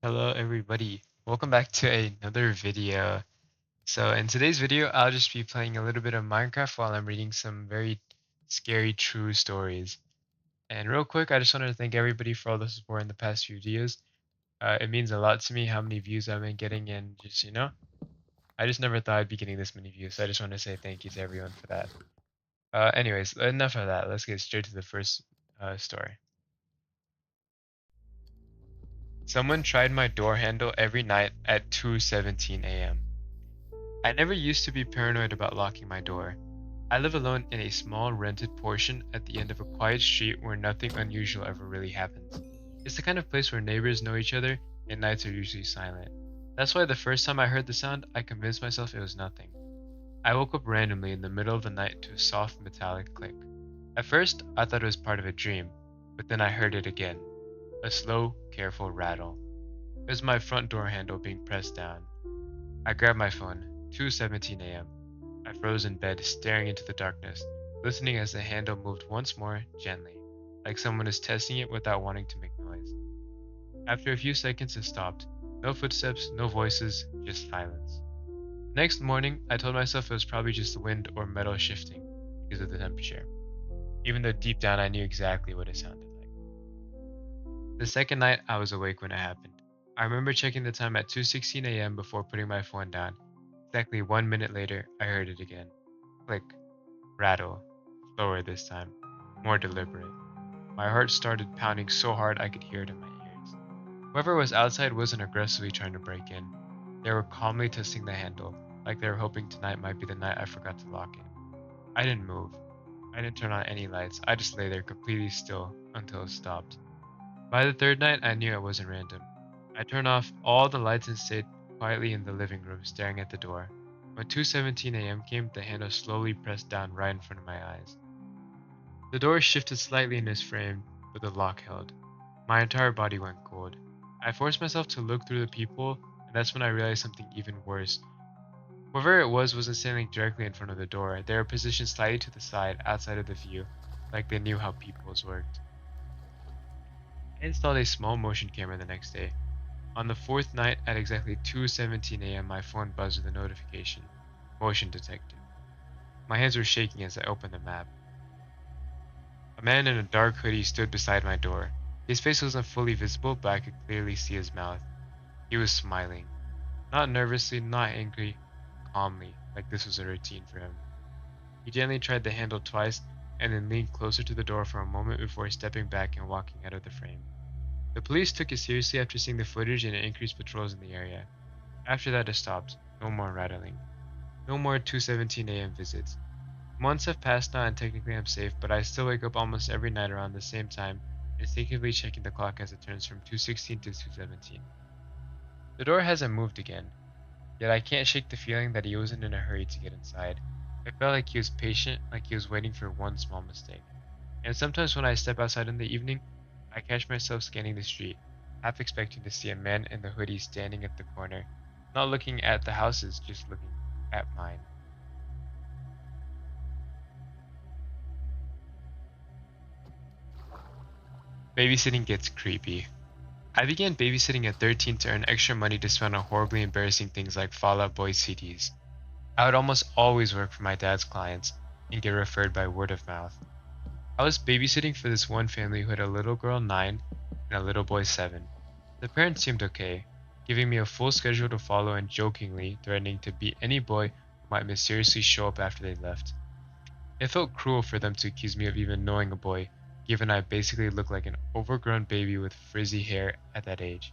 Hello everybody, welcome back to another video. So in today's video, I'll just be playing a little bit of Minecraft while I'm reading some very scary true stories. And real quick, I just wanted to thank everybody for all the support in the past few videos. It means a lot to me how many views I've been getting, and just, I just never thought I'd be getting this many views, so I just want to say thank you to everyone for that. Anyways, enough of that, let's get straight to the first story. Someone tried my door handle every night at 2:17 a.m. I never used to be paranoid about locking my door. I live alone in a small rented portion at the end of a quiet street where nothing unusual ever really happens. It's the kind of place where neighbors know each other and nights are usually silent. That's why the first time I heard the sound, I convinced myself it was nothing. I woke up randomly in the middle of the night to a soft metallic click. At first, I thought it was part of a dream, but then I heard it again. A slow, careful rattle. It was my front door handle being pressed down. I grabbed my phone. 2:17 a.m. I froze in bed, staring into the darkness, listening as the handle moved once more, gently, like someone is testing it without wanting to make noise. After a few seconds, it stopped. No footsteps, no voices, just silence. Next morning, I told myself it was probably just the wind or metal shifting because of the temperature, even though deep down I knew exactly what it sounded like. The second night, I was awake when it happened. I remember checking the time at 2:16 a.m. before putting my phone down. Exactly 1 minute later, I heard it again. Click, rattle, slower this time, more deliberate. My heart started pounding so hard I could hear it in my ears. Whoever was outside wasn't aggressively trying to break in. They were calmly testing the handle, like they were hoping tonight might be the night I forgot to lock it. I didn't move. I didn't turn on any lights. I just lay there completely still until it stopped. By the third night, I knew it wasn't random. I turned off all the lights and stayed quietly in the living room, staring at the door. When 2:17 a.m. came, the handle slowly pressed down right in front of my eyes. The door shifted slightly in its frame, but the lock held. My entire body went cold. I forced myself to look through the peephole, and that's when I realized something even worse. Whoever it was wasn't standing directly in front of the door. They were positioned slightly to the side, outside of the view, like they knew how peepholes worked. I installed a small motion camera the next day. On the fourth night at exactly 2:17 a.m., my phone buzzed with a notification. Motion detected. My hands were shaking as I opened the map. A man in a dark hoodie stood beside my door. His face wasn't fully visible, but I could clearly see his mouth. He was smiling. Not nervously, not angry, calmly, like this was a routine for him. He gently tried the handle twice and then leaned closer to the door for a moment before stepping back and walking out of the frame. The police took it seriously after seeing the footage and increased patrols in the area. After that, it stopped. No more rattling. No more 2:17 a.m. visits. Months have passed now and technically I'm safe, but I still wake up almost every night around the same time, instinctively checking the clock as it turns from 2:16 to 2:17. The door hasn't moved again, yet I can't shake the feeling that he wasn't in a hurry to get inside. It felt like he was patient, like he was waiting for one small mistake. And sometimes when I step outside in the evening, I catch myself scanning the street, half expecting to see a man in the hoodie standing at the corner, not looking at the houses, just looking at mine. Babysitting gets creepy. I began babysitting at 13 to earn extra money to spend on horribly embarrassing things like Fall Out Boy CDs. I would almost always work for my dad's clients and get referred by word of mouth. I was babysitting for this one family who had a little girl 9 and a little boy 7. The parents seemed okay, giving me a full schedule to follow and jokingly threatening to beat any boy who might mysteriously show up after they left. It felt cruel for them to accuse me of even knowing a boy, given I basically looked like an overgrown baby with frizzy hair at that age.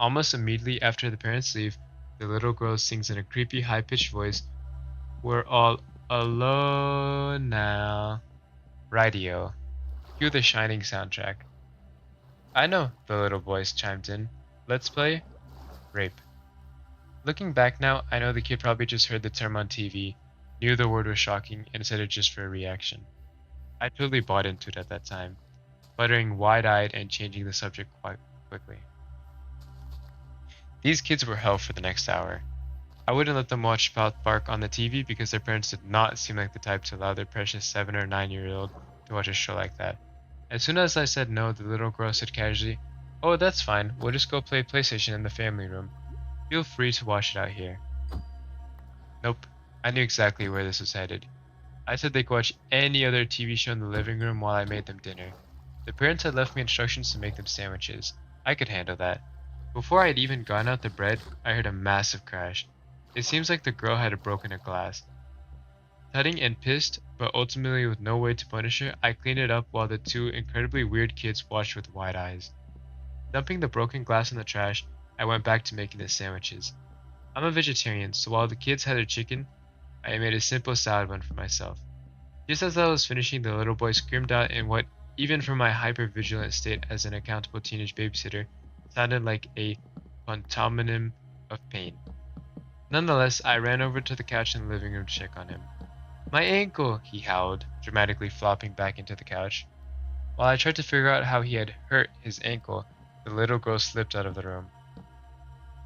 Almost immediately after the parents leave, the little girl sings in a creepy high-pitched voice, "We're all alone now." Radio. Cue the Shining soundtrack. "I know," the little voice chimed in. "Let's play rape." Looking back now, I know the kid probably just heard the term on TV, knew the word was shocking, and said it just for a reaction. I totally bought into it at that time, sputtering wide-eyed and changing the subject quite quickly. These kids were hell for the next hour. I wouldn't let them watch South Park on the TV because their parents did not seem like the type to allow their precious 7 or 9-year-old to watch a show like that. As soon as I said no, the little girl said casually, Oh, that's fine. We'll just go play PlayStation in the family room. Feel free to watch it out here. Nope. I knew exactly where this was headed. I said they could watch any other TV show in the living room while I made them dinner. The parents had left me instructions to make them sandwiches. I could handle that. Before I had even gotten out the bread, I heard a massive crash. It seems like the girl had broken a glass. Tutting and pissed, but ultimately with no way to punish her, I cleaned it up while the two incredibly weird kids watched with wide eyes. Dumping the broken glass in the trash, I went back to making the sandwiches. I'm a vegetarian, so while the kids had their chicken, I made a simple salad one for myself. Just as I was finishing, the little boy screamed out in what, even for my hyper-vigilant state as an accountable teenage babysitter, sounded like a pantomime of pain. Nonetheless, I ran over to the couch in the living room to check on him. My ankle, he howled, dramatically flopping back into the couch. While I tried to figure out how he had hurt his ankle, the little girl slipped out of the room.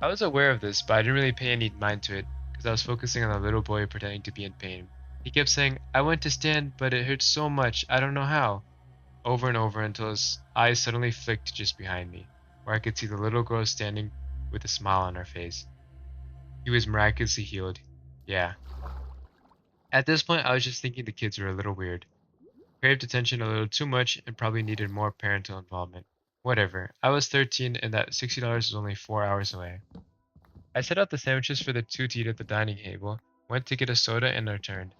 I was aware of this, but I didn't really pay any mind to it, because I was focusing on the little boy pretending to be in pain. He kept saying, I went to stand, but it hurts so much, I don't know how, over and over until his eyes suddenly flicked just behind me, where I could see the little girl standing with a smile on her face. He was miraculously healed. Yeah. At this point, I was just thinking the kids were a little weird, craved attention a little too much, and probably needed more parental involvement. Whatever. I was 13, and that $60 was only 4 hours away. I set out the sandwiches for the two to eat at the dining table, went to get a soda, and returned.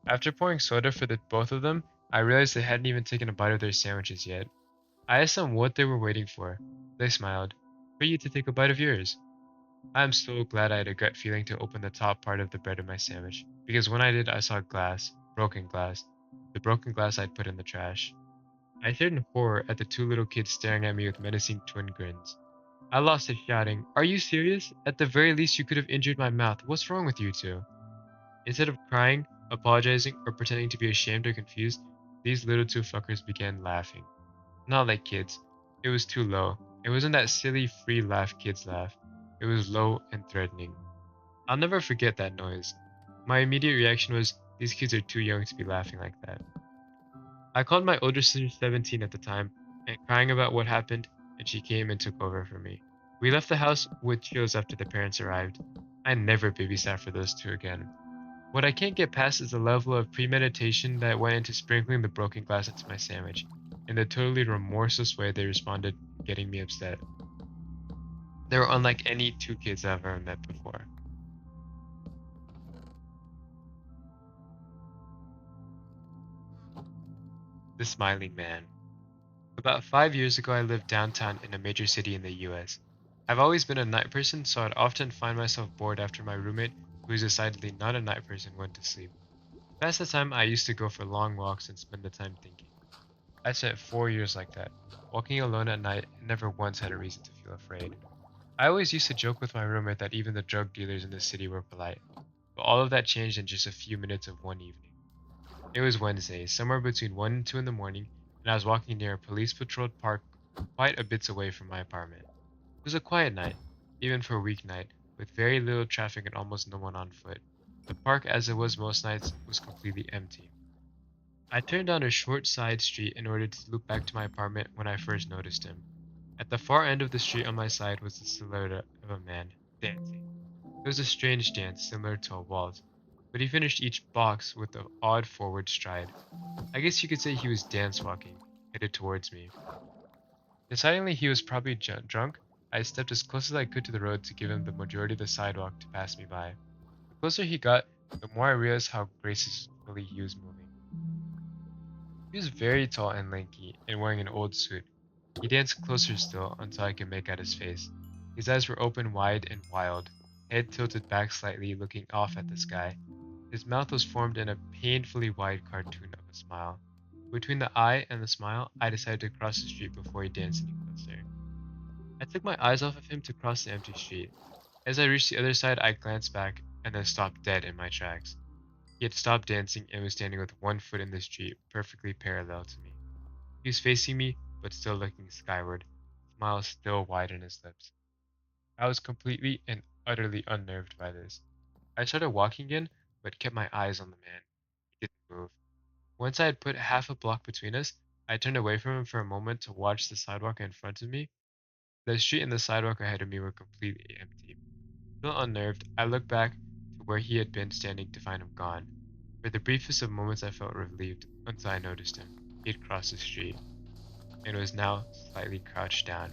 After pouring soda for the both of them, I realized they hadn't even taken a bite of their sandwiches yet. I asked them what they were waiting for. They smiled. For you to take a bite of yours. I am so glad I had a gut feeling to open the top part of the bread of my sandwich, because when I did, I saw glass, broken glass, the broken glass I'd put in the trash. I stared in horror at the two little kids staring at me with menacing twin grins. I lost it, shouting, Are you serious? At the very least, you could have injured my mouth. What's wrong with you two? Instead of crying, apologizing, or pretending to be ashamed or confused, these little two fuckers began laughing. Not like kids. It was too low. It wasn't that silly free laugh kids laugh. It was low and threatening. I'll never forget that noise. My immediate reaction was, these kids are too young to be laughing like that. I called my older sister 17 at the time, and crying about what happened, and she came and took over for me. We left the house with chills after the parents arrived. I never babysat for those two again. What I can't get past is the level of premeditation that went into sprinkling the broken glass into my sandwich, and the totally remorseless way they responded, getting me upset. They were unlike any two kids I've ever met before. The Smiling Man. About 5 years ago, I lived downtown in a major city in the US. I've always been a night person, so I'd often find myself bored after my roommate, who is decidedly not a night person, went to sleep. To pass the time, I used to go for long walks and spend the time thinking. I spent 4 years like that, walking alone at night and never once had a reason to feel afraid. I always used to joke with my roommate that even the drug dealers in the city were polite, but all of that changed in just a few minutes of one evening. It was Wednesday, somewhere between 1 and 2 in the morning, and I was walking near a police patrolled park quite a bit away from my apartment. It was a quiet night, even for a weeknight, with very little traffic and almost no one on foot. The park, as it was most nights, was completely empty. I turned down a short side street in order to loop back to my apartment when I first noticed him. At the far end of the street on my side was the silhouette of a man, dancing. It was a strange dance, similar to a waltz, but he finished each box with an odd forward stride. I guess you could say he was dance walking, headed towards me. Deciding he was probably drunk, I stepped as close as I could to the road to give him the majority of the sidewalk to pass me by. The closer he got, the more I realized how gracefully he was moving. He was very tall and lanky, and wearing an old suit. He danced closer still until I could make out his face. His eyes were open wide and wild, head tilted back slightly, looking off at the sky. His mouth was formed in a painfully wide cartoon of a smile. Between the eye and the smile, I decided to cross the street before he danced any closer. I took my eyes off of him to cross the empty street. As I reached the other side, I glanced back and then stopped dead in my tracks. He had stopped dancing and was standing with one foot in the street, perfectly parallel to me. He was facing me, but still looking skyward, smile still wide on his lips. I was completely and utterly unnerved by this. I started walking again, but kept my eyes on the man. He didn't move. Once I had put half a block between us, I turned away from him for a moment to watch the sidewalk in front of me. The street and the sidewalk ahead of me were completely empty. Still unnerved, I looked back to where he had been standing to find him gone. For the briefest of moments I felt relieved until I noticed him. He had crossed the street and was now slightly crouched down.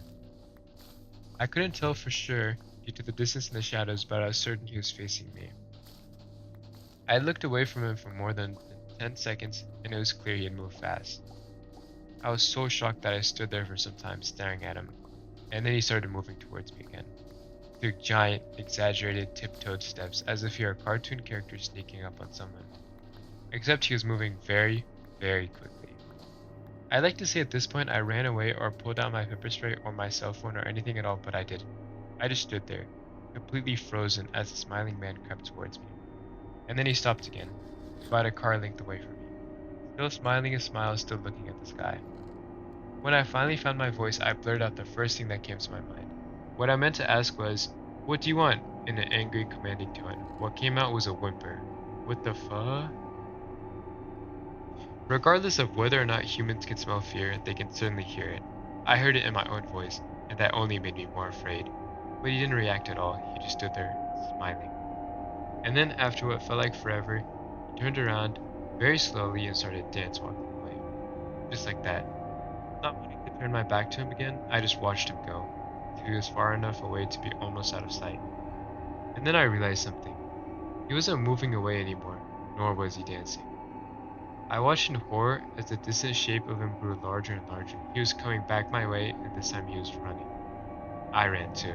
I couldn't tell for sure due to the distance in the shadows, but I was certain he was facing me. I had looked away from him for more than 10 seconds, and it was clear he had moved fast. I was so shocked that I stood there for some time staring at him, and then he started moving towards me again. He took giant, exaggerated, tiptoed steps as if he were a cartoon character sneaking up on someone. Except he was moving very, very quickly. I'd like to say at this point I ran away or pulled out my pepper spray or my cell phone or anything at all, but I didn't. I just stood there, completely frozen as the smiling man crept towards me. And then he stopped again, about a car length away from me, still smiling a smile, still looking at the sky. When I finally found my voice, I blurted out the first thing that came to my mind. What I meant to ask was, "What do you want?" in an angry, commanding tone. What came out was a whimper. What the fuck? Regardless of whether or not humans can smell fear, they can certainly hear it. I heard it in my own voice, and that only made me more afraid. But he didn't react at all, he just stood there, smiling. And then, after what felt like forever, he turned around very slowly and started dance walking away. Just like that. Not wanting to turn my back to him again, I just watched him go, till he was far enough away to be almost out of sight. And then I realized something. He wasn't moving away anymore, nor was he dancing. I watched in horror as the distant shape of him grew larger and larger. He was coming back my way, and this time he was running. I ran too.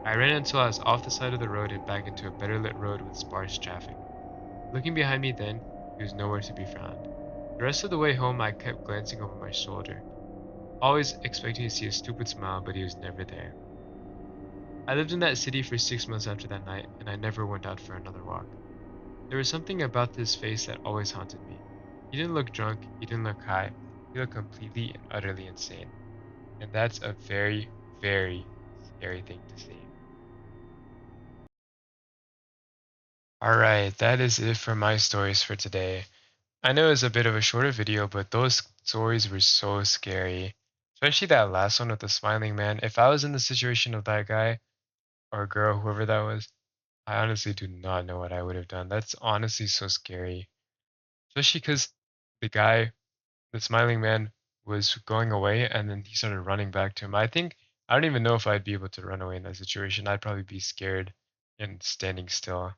I ran until I was off the side of the road and back into a better lit road with sparse traffic. Looking behind me then, he was nowhere to be found. The rest of the way home I kept glancing over my shoulder, always expecting to see a stupid smile, but he was never there. I lived in that city for 6 months after that night, and I never went out for another walk. There was something about this face that always haunted me. He didn't look drunk, he didn't look high, he looked completely and utterly insane. And that's a very, very scary thing to see. Alright, that is it for my stories for today. I know it's a bit of a shorter video, but those stories were so scary. Especially that last one with the smiling man. If I was in the situation of that guy or girl, whoever that was, I honestly do not know what I would have done. That's honestly so scary. Especially because the guy, the smiling man, was going away and then he started running back to him. I don't even know if I'd be able to run away in that situation. I'd probably be scared and standing still.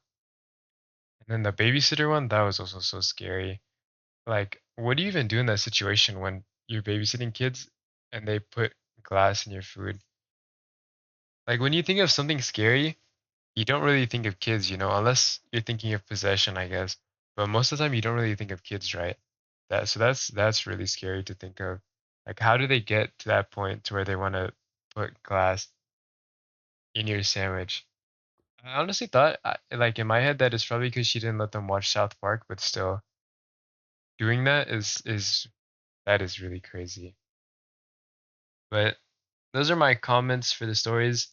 And then the babysitter one, that was also so scary. Like, what do you even do in that situation when you're babysitting kids and they put glass in your food? Like, when you think of something scary, you don't really think of kids, unless you're thinking of possession, I guess. But most of the time, you don't really think of kids, right? That's really scary to think of. Like, how do they get to that point to where they want to put glass in your sandwich? I honestly thought, like in my head, that it's probably because she didn't let them watch South Park, but still, doing that is that is really crazy. But those are my comments for the stories.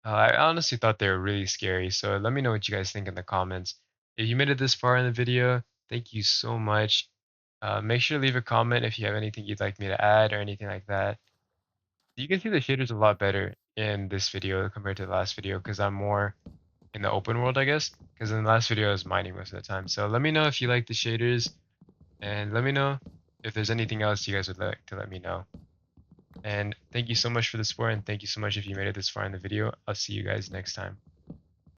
I honestly thought they were really scary, so let me know what you guys think in the comments. If you made it this far in the video, thank you so much. Make sure to leave a comment if you have anything you'd like me to add or anything like that. You can see the shaders a lot better in this video compared to the last video because I'm more in the open world, I guess. Because in the last video I was mining most of the time. So let me know if you like the shaders and let me know if there's anything else you guys would like to let me know. And thank you so much for the support, and thank you so much if you made it this far in the video. I'll see you guys next time.